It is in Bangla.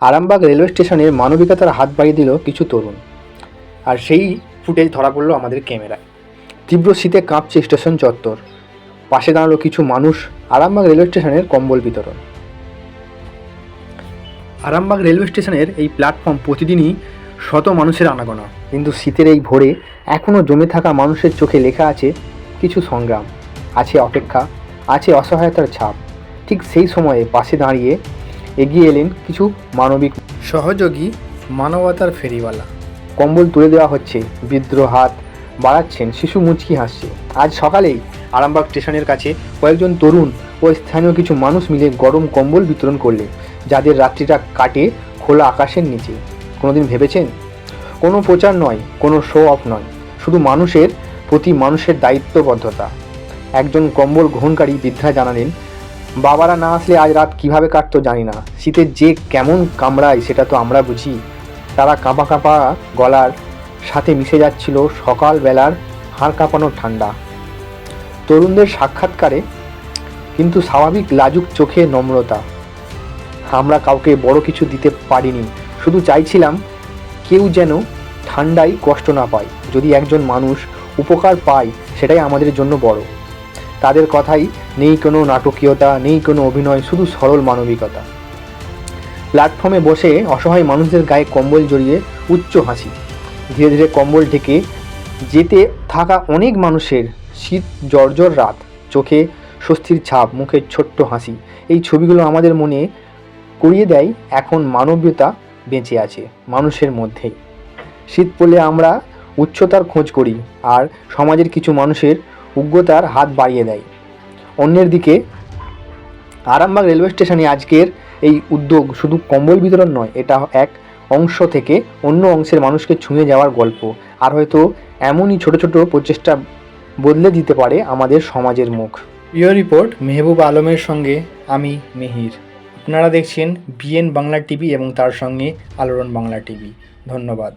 আরামবাগ রেলওয়ে স্টেশনের মানবিকতার হাত বাড়িয়ে দিল কিছু তরুণ, আর সেই ফুটেজ ধরা পড়লো আমাদের ক্যামেরায়। তীব্র শীতে কাঁপছে স্টেশন চত্বর, পাশে দাঁড়ালো কিছু মানুষ। আরামবাগ রেলওয়ে স্টেশনের কম্বল বিতরণ। আরামবাগ রেলওয়ে স্টেশনের এই প্ল্যাটফর্ম প্রতিদিনই শত মানুষের আনাগোনা, কিন্তু শীতের এই ভোরে এখনও জমে থাকা মানুষের চোখে লেখা আছে কিছু সংগ্রাম, আছে অপেক্ষা, আছে অসহায়তার ছাপ। ঠিক সেই সময়ে পাশে দাঁড়িয়ে এগিয়ে এলেন কিছু মানবিক সহযোগী, মানবতার ফেরিওয়ালা। কম্বল তুলে দেওয়া হচ্ছে, বৃদ্ধ হাত বাড়াচ্ছেন, শিশু মুচকি হাসছে। আজ সকালেই আরামবাগ স্টেশনের কাছে কয়েকজন তরুণ ও স্থানীয় কিছু মানুষ মিলে গরম কম্বল বিতরণ করলে, যাদের রাত্রিটা কাটে খোলা আকাশের নিচে। কোনোদিন ভেবেছেন? কোনো প্রচার নয়, কোনো শো অফ নয়, শুধু মানুষের প্রতি মানুষের দায়িত্ববদ্ধতা। একজন কম্বল গ্রহণকারী বৃদ্ধা জানালেন, বাবারা না আসলে আজ রাত কিভাবে কাটতো জানি না, শীতের যে কেমন কামড়ায় সেটা তো আমরা বুঝি। তারা কাঁপা কাঁপা গলার সাথে মিশে যাচ্ছিল সকালবেলার হাড় কাঁপানো ঠান্ডা। তরুণদের সাক্ষাৎকারে কিন্তু স্বাভাবিক লাজুক চোখে নম্রতা। আমরা কাউকে বড় কিছু দিতে পারিনি, শুধু চাইছিলাম কেউ যেন ঠান্ডায় কষ্ট না পায়। যদি একজন মানুষ উপকার পায় সেটাই আমাদের জন্য বড়। তাদের কথাই নেই কোনো নাটকীয়তা, নেই কোনো অভিনয়, শুধু সরল মানবিকতা। প্ল্যাটফর্মে বসে অসহায় মানুষদের গায়ে কম্বল জড়িয়ে উচ্চ হাসি। ধীরে ধীরে কম্বল ঢেকে যেতে থাকা অনেক মানুষের শীত জর্জর রাত, চোখে স্বস্তির ছাপ, মুখে ছোট্ট হাসি। এই ছবিগুলো আমাদের মনে করিয়ে দেয় এখন মানবীয়তা বেঁচে আছে মানুষের মধ্যেই। শীত পড়লে আমরা উচ্চতার খোঁজ করি, আর সমাজের কিছু মানুষের উগ্রতার হাত বাড়িয়ে দেয়। অন্যের দিকে আরামবাগ রেলওয়ে স্টেশনে আজকের এই উদ্যোগ শুধু কম্বল বিতরণ নয়, এটা এক অংশ থেকে অন্য অংশের মানুষকে ছুঁয়ে যাওয়ার গল্প। আর হয়তো এমনই ছোট ছোট প্রচেষ্টা বদলে দিতে পারে আমাদের সমাজের মুখ। ব্যুরো রিপোর্ট মেহবুব আলমের সঙ্গে আমি মিহির। আপনারা দেখছেন বিএন বাংলা টিভি এবং তার সঙ্গে আলোড়ন বাংলা টিভি। ধন্যবাদ।